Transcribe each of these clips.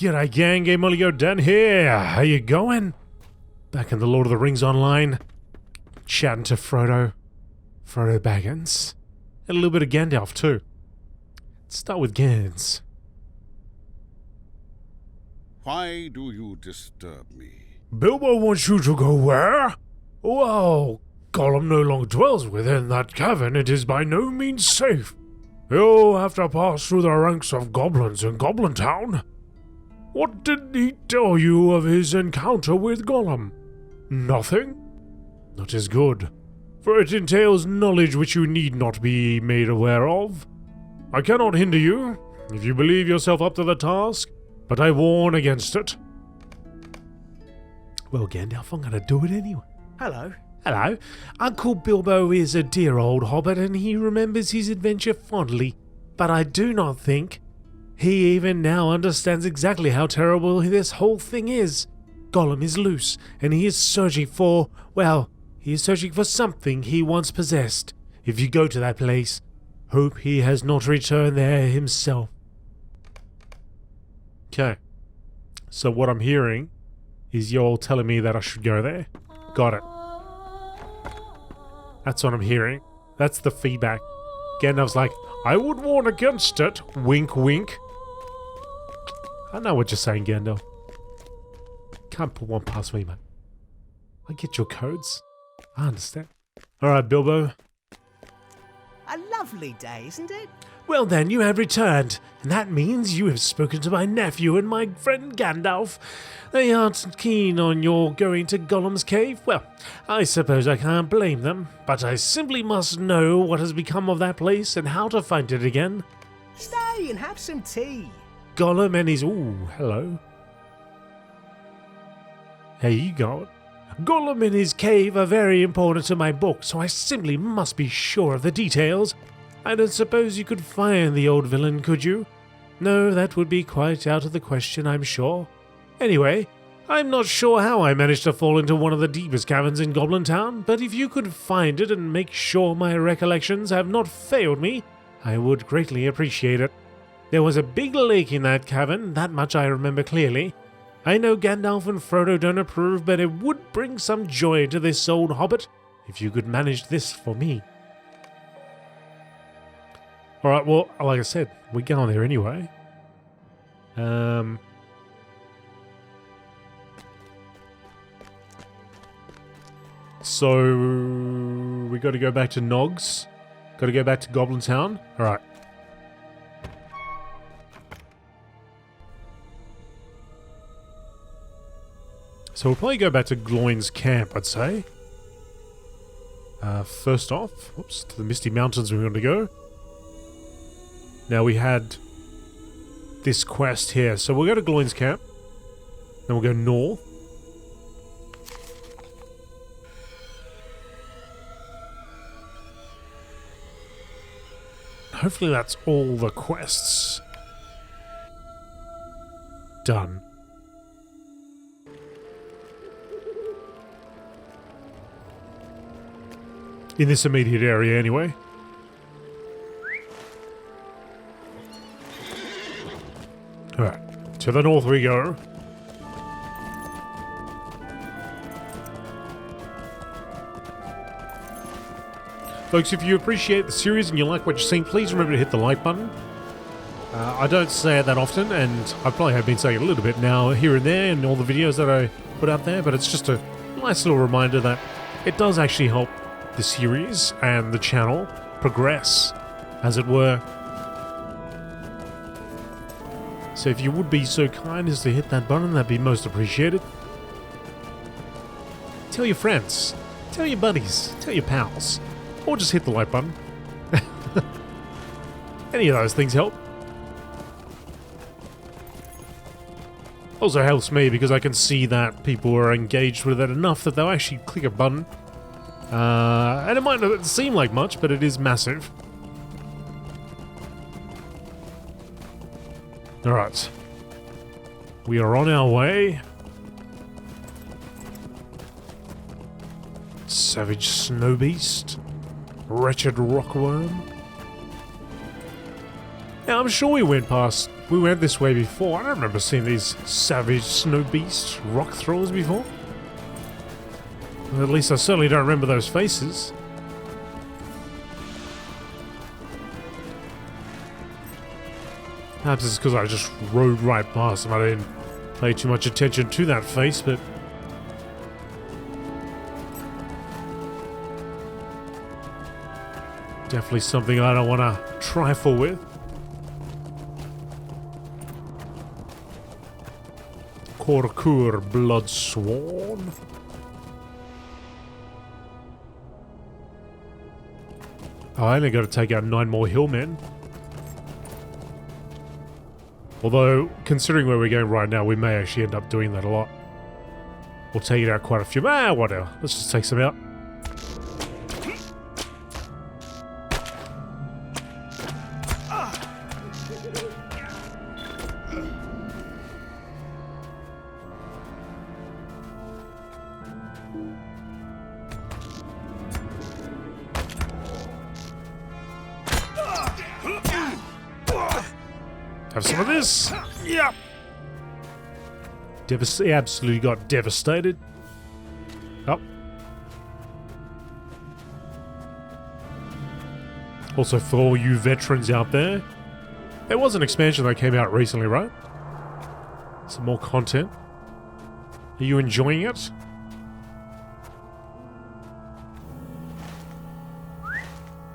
G'day gang, GameolioDan here. How you going? Back in the Lord of the Rings Online. Chatting to Frodo Baggins. And a little bit of Gandalf too. Let's start with Gans. Why do you disturb me? Bilbo wants you to go where? Well, Gollum no longer dwells within that cavern. It is by no means safe. You'll have to pass through the ranks of goblins in Goblin Town. What did he tell you of his encounter with Gollum? Nothing? That is good, for it entails knowledge which you need not be made aware of. I cannot hinder you, if you believe yourself up to the task, but I warn against it. Well, Gandalf, I'm gonna do it anyway. Hello. Hello. Uncle Bilbo is a dear old hobbit and he remembers his adventure fondly, but I do not think he even now understands exactly how terrible this whole thing is. Gollum is loose, and he is searching for, well, he is searching for something he once possessed. If you go to that place, hope he has not returned there himself. Okay. So what I'm hearing is you're all telling me that I should go there. Got it. That's what I'm hearing. That's the feedback. Gandalf's like, I would warn against it. Wink, wink. I know what you're saying, Gandalf. Can't put one past me, man. I get your codes. I understand. Alright, Bilbo. A lovely day, isn't it? Well then, you have returned, and that means you have spoken to my nephew and my friend Gandalf. They aren't keen on your going to Gollum's cave. Well, I suppose I can't blame them, but I simply must know what has become of that place and how to find it again. Stay and have some tea. Gollum and his... Ooh, hello. Hey, you got it. Gollum and his cave are very important to my book, so I simply must be sure of the details. I don't suppose you could find the old villain, could you? No, that would be quite out of the question, I'm sure. Anyway, I'm not sure how I managed to fall into one of the deepest caverns in Goblin Town, but if you could find it and make sure my recollections have not failed me, I would greatly appreciate it. There was a big lake in that cavern, that much I remember clearly. I know Gandalf and Frodo don't approve, but it would bring some joy to this old hobbit if you could manage this for me. Alright, well, like I said, we're going there anyway. So we got to go back to Nogs. Got to go back to Goblin Town. Alright. So we'll probably go back to Gloin's camp, I'd say. First off, whoops, to the Misty Mountains we're going to go. Now we had this quest here. So we'll go to Gloin's camp. Then we'll go north. Hopefully that's all the quests done. In this immediate area anyway. Alright, to the north we go. Folks, if you appreciate the series and you like what you're seeing, please remember to hit the like button. I don't say it that often, and I probably have been saying it a little bit now here and there in all the videos that I put out there, but it's just a nice little reminder that it does actually help the series and the channel progress, as it were. So if you would be so kind as to hit that button, that'd be most appreciated. Tell your friends, tell your buddies, tell your pals, or just hit the like button. Any of those things help. Also helps me because I can see that people are engaged with it enough that they'll actually click a button. And it might not seem like much, but it is massive. Alright. We are on our way. Savage snow beast. Wretched rockworm. Now, I'm sure we went past we went this way before. I don't remember seeing these savage snow beast rock throwers before. Well, at least I certainly don't remember those faces. Perhaps it's because I just rode right past them. I didn't pay too much attention to that face, but... definitely something I don't want to trifle with. Korkur Bloodsworn. Oh, I only got to take out 9 more hillmen. Although, considering where we're going right now, we may actually end up doing that a lot. We'll take it out quite a few. Whatever. Let's just take some out. Have some of this. Yep. He absolutely got devastated. Oh. Also, for all you veterans out there, there was an expansion that came out recently, right? Some more content. Are you enjoying it?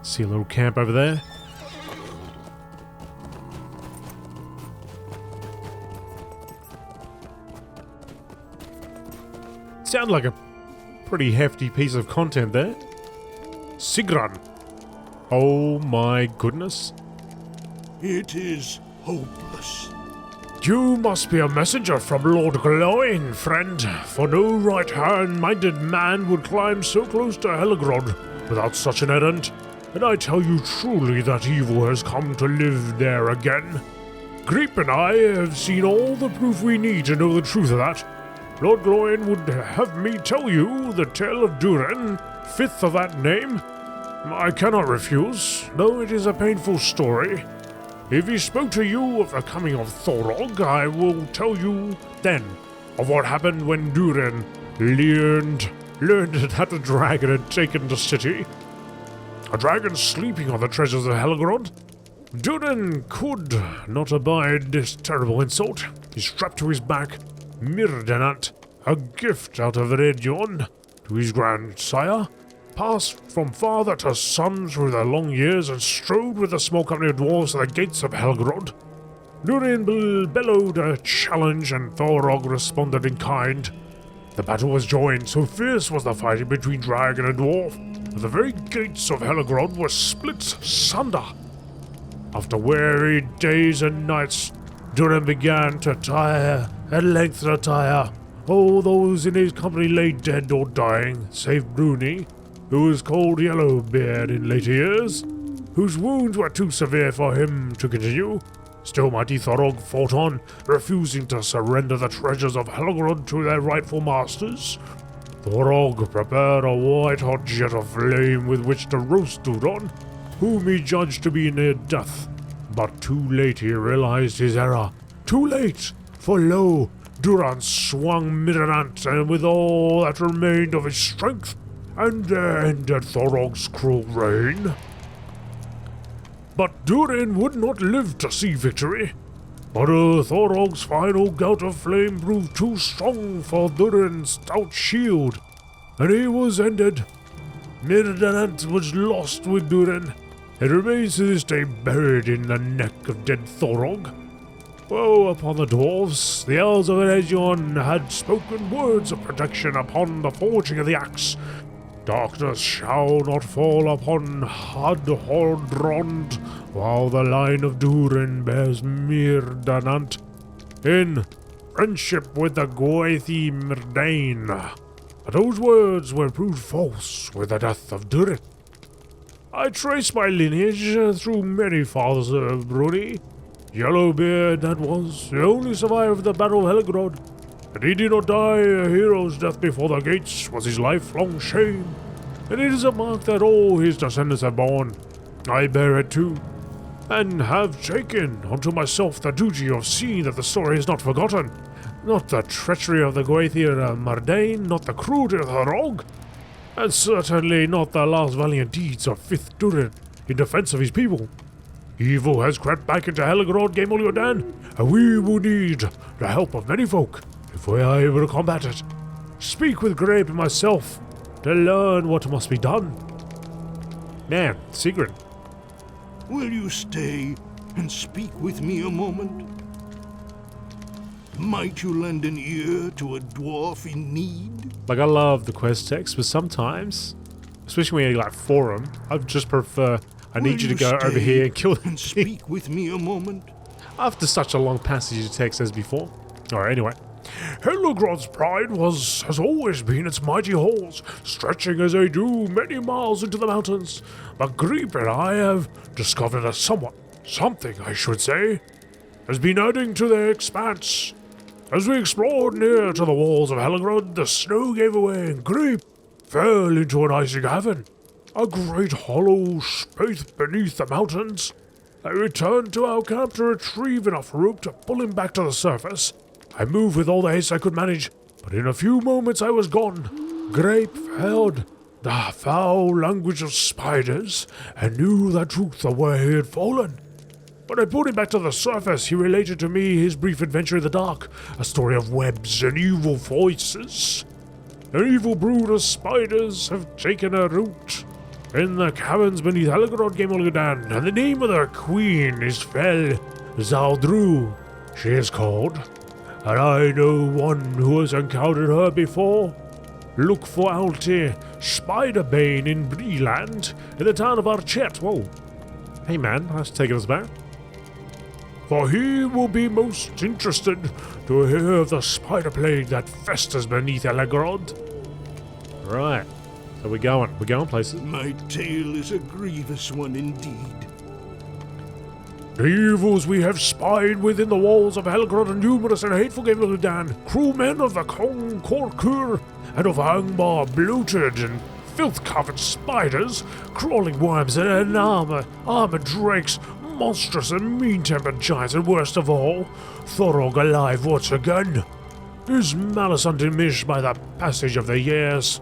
See a little camp over there. Sound like a pretty hefty piece of content there. Sigran. Oh my goodness. It is hopeless. You must be a messenger from Lord Glowing, friend, for no right-hand-minded man would climb so close to Helgrod without such an errand, and I tell you truly that evil has come to live there again. Greep and I have seen all the proof we need to know the truth of that. Lord Glowing would have me tell you the tale of Durin, 5th of that name. I cannot refuse, though it is a painful story. If he spoke to you of the coming of Thorog, I will tell you then of what happened when Durin learned that the dragon had taken the city. A dragon sleeping on the treasures of Helgrod. Durin could not abide this terrible insult. He strapped to his back Mirdanat, a gift out of Redion, to his grandsire, passed from father to son through the long years and strode with a small company of dwarves to the gates of Helgrod. Durin bellowed a challenge and Thorog responded in kind. The battle was joined, so fierce was the fighting between dragon and dwarf, that the very gates of Helgrod were split sunder. After weary days and nights, Durin began to tire, at length retire. All those in his company lay dead or dying, save Bruni, who was called Yellowbeard in later years, whose wounds were too severe for him to continue. Still mighty Thorog fought on, refusing to surrender the treasures of Helgrod to their rightful masters. Thorog prepared a white-hot jet of flame with which to roast Durin, whom he judged to be near death. But too late he realized his error. Too late! For lo, Durin swung Mirdanant, and with all that remained of his strength, and there ended Thorog's cruel reign. But Durin would not live to see victory. But Thorog's final gout of flame proved too strong for Durin's stout shield, and he was ended. Mirdanant was lost with Durin. It remains to this day buried in the neck of dead Thorog. Woe upon the dwarves! The elves of Eregion had spoken words of protection upon the forging of the axe. Darkness shall not fall upon Hadhordrond, while the line of Durin bears Mirdanant in friendship with the Gwaethi Myrdain. But those words were proved false with the death of Durin. I trace my lineage through many fathers of Bruni. Yellowbeard, that was, the only survivor of the Battle of Helgrod, and he did not die a hero's death before the gates was his lifelong shame, and it is a mark that all his descendants have borne. I bear it too, and have taken unto myself the duty of seeing that the story is not forgotten. Not the treachery of the Gwaithir Mardane, not the cruelty of the rogue, and certainly not the last valiant deeds of 5th Durin in defense of his people. Evil has crept back into Helgrod, GameolioDan, and we will need the help of many folk if we are able to combat it. Speak with Grape and myself to learn what must be done. Man, Sigrid. Will you stay and speak with me a moment? Might you lend an ear to a dwarf in need? Like, I love the quest text, but sometimes, especially when you like forum, I just prefer, I need you to go over here and kill them. And speak with me a moment? After such a long passage of text as before. Alright, anyway. Helgrod's pride has always been its mighty halls, stretching as they do many miles into the mountains. But Greep and I have discovered that something I should say, has been adding to their expanse. As we explored near to the walls of Helgrod, the snow gave way and Greep fell into an icy cavern, a great hollow space beneath the mountains. I returned to our camp to retrieve enough rope to pull him back to the surface. I moved with all the haste I could manage, but in a few moments I was gone. Grape heard the foul language of spiders and knew the truth of where he had fallen. When I pulled him back to the surface, he related to me his brief adventure in the dark, a story of webs and evil voices. An evil brood of spiders have taken a root in the caverns beneath Helgrod, GameolioDan, and the name of their queen is Fel Zaldru, she is called. And I know one who has encountered her before. Look for Alti Spiderbane in Bree land, in the town of Archet. Whoa. Hey man, that's taking us back. For he will be most interested to hear of the spider plague that festers beneath Helgrod. Right. So we're going places. My tale is a grievous one indeed. The evils we have spied within the walls of Helgrod are numerous and hateful, GameolioDan. Cruel men of the Kong Korkur and of Angmar, bloated and filth-covered spiders, crawling worms and armored drakes, monstrous and mean-tempered giants, and worst of all, Thorog alive once again. His malice undiminished by the passage of the years.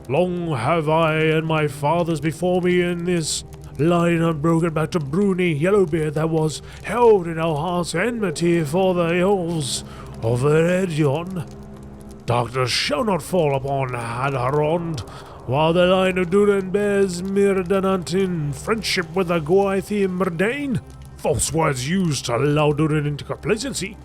Long have I and my fathers before me in this line unbroken back to Bruni Yellowbeard that was held in our hearts enmity for the elves of Eredion. Darkness shall not fall upon Hadharond, while the line of Durin bears Mirdanant in friendship with the Gwaithir Mardane. False words used to lull Durin into complacency.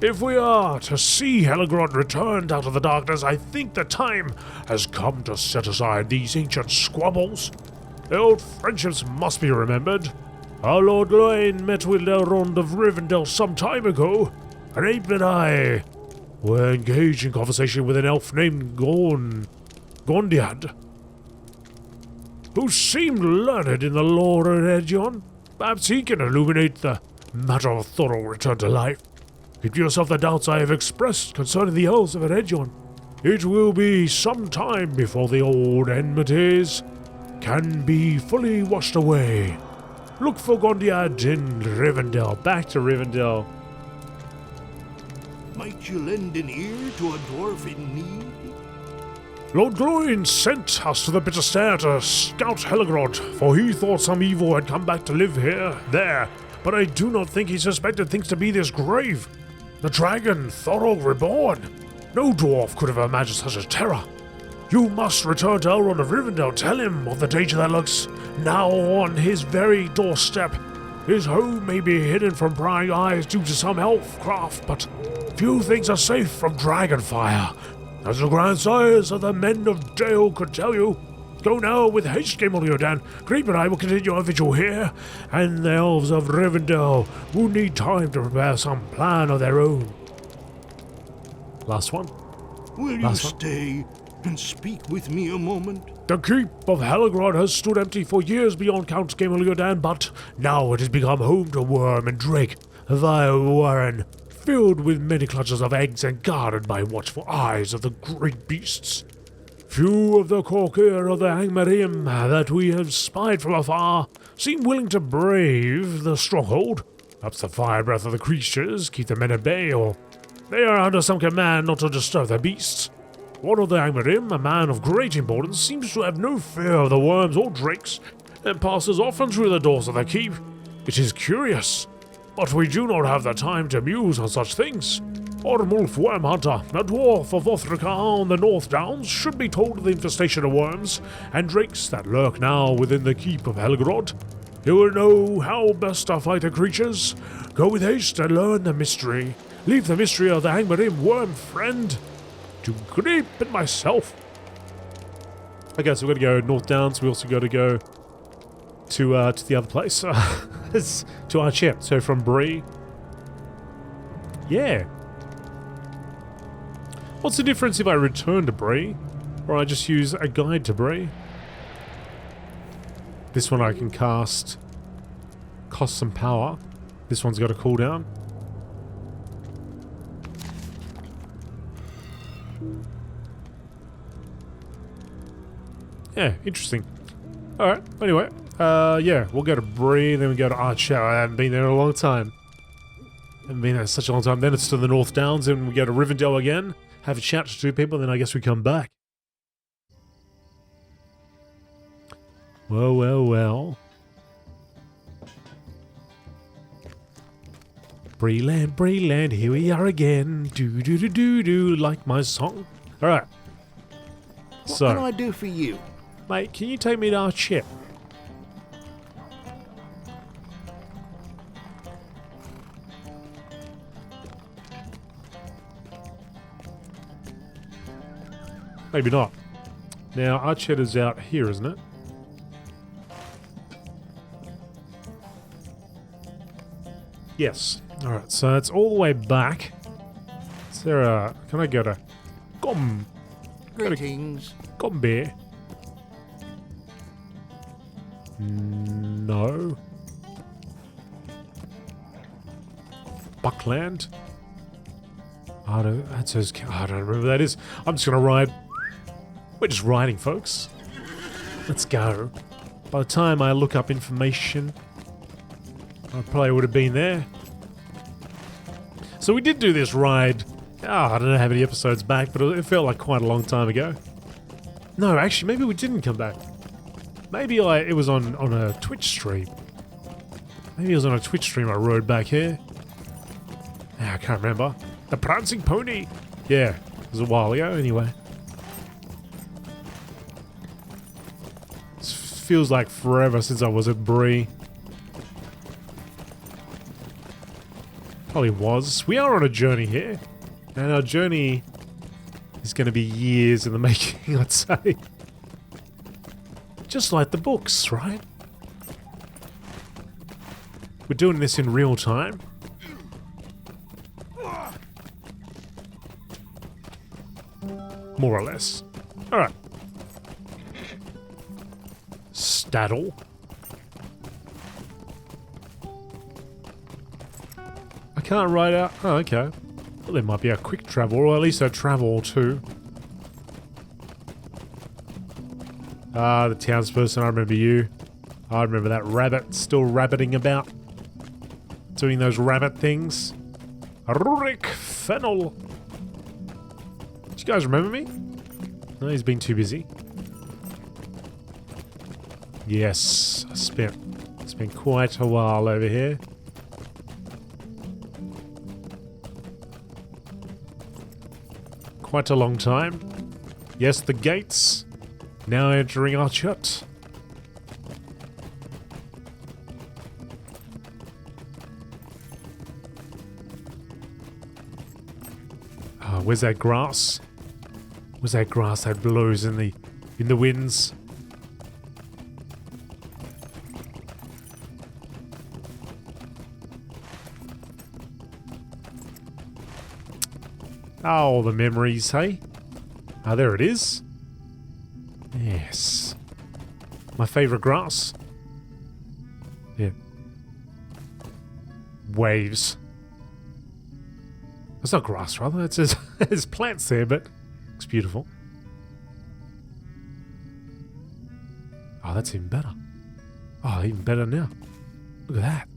If we are to see Helgrod returned out of the darkness, I think the time has come to set aside these ancient squabbles. The old friendships must be remembered. Our Lord Loin met with Elrond of Rivendell some time ago, and Ape and I were engaged in conversation with an elf named Gondiad, who seemed learned in the lore of Eredion. Perhaps he can illuminate the matter of thorough return to life. Keep to yourself the doubts I have expressed concerning the elves of Eredion. It will be some time before the old enmities can be fully washed away. Look for Gondiad in Rivendell. Back to Rivendell. Might you lend an ear to a dwarf in need? Lord Gloin sent us to the Bitter Stair to scout Helgrod, for he thought some evil had come back to live there, but I do not think he suspected things to be this grave. The dragon, Thorog reborn. No dwarf could have imagined such a terror. You must return to Elrond of Rivendell, tell him of the danger that lurks now on his very doorstep. His home may be hidden from prying eyes due to some elf craft, but few things are safe from dragon fire, as the grandsires of the men of Dale could tell you. Go now with haste, GameolioDan. Grape and I will continue our vigil here, and the elves of Rivendell will need time to prepare some plan of their own. Last one. Will you stay and speak with me a moment? The keep of Helgrod has stood empty for years beyond count, GameolioDan, but now it has become home to worm and drake, a vile warren, filled with many clutches of eggs and guarded by watchful eyes of the great beasts. Few of the Korkir of the Angmar that we have spied from afar seem willing to brave the stronghold. Perhaps the fire breath of the creatures keep the men at bay, or they are under some command not to disturb the beasts. One of the Angmarim, a man of great importance, seems to have no fear of the worms or drakes, and passes often through the doors of the keep. It is curious, but we do not have the time to muse on such things. Ormulf Wormhunter, a dwarf of Othrika on the North Downs, should be told of the infestation of worms and drakes that lurk now within the keep of Helgrod. He will know how best to fight the creatures. Go with haste and learn the mystery. Leave the mystery of the Angmarim worm friend to Grip and myself. Okay, so we're going to go North Downs. We also got to go to the other place. To our chip. So from Bree. Yeah. What's the difference if I return to Bree? Or I just use a guide to Bree? This one I can cast. Cost some power. This one's got a cooldown. Yeah, interesting. Alright, anyway. Yeah, we'll go to Bree, then we go to Archer. I haven't been there in a long time. Haven't been there in such a long time. Then it's to the North Downs, and we go to Rivendell again. Have a chat to two people, then I guess we come back. Well, well, well. Breeland, here we are again. Do, like my song. Alright. What can I do for you? Mate, can you take me to our ship? Maybe not. Now, our chat is out here, isn't it? Yes. Alright, so it's all the way back. Is there a... Can I go to... Greetings. Gombe? No. Buckland? I don't remember what that is. I'm just gonna ride. We're just riding, folks. Let's go. By the time I look up information, I probably would have been there. So we did do this ride. I don't know how many episodes back, but it felt like quite a long time ago. No, actually, maybe we didn't come back. Maybe it was on a Twitch stream. Maybe it was on a Twitch stream I rode back here. I can't remember. The Prancing Pony! Yeah, it was a while ago anyway. It feels like forever since I was at Bree. Probably was. We are on a journey here. And our journey is going to be years in the making, I'd say. Just like the books, right? We're doing this in real time. More or less. Alright. Staddle. I can't ride out. Oh, okay. Well, there might be a quick travel, or at least a travel too. Ah, the townsperson, I remember you. I remember that rabbit still rabbiting about. Doing those rabbit things. Rurik Fennel. Do you guys remember me? No, he's been too busy. Yes, I spent quite a while over here. Quite a long time. Yes, the gates. Now entering our chut. Oh, where's that grass? Where's that grass that blows in the winds? Oh, the memories, hey? Ah, there it is. Yes. My favourite grass. Yeah. Waves. It's not grass, rather. It's just, there's plants there, but it's beautiful. Oh, that's even better. Oh, even better now. Look at that.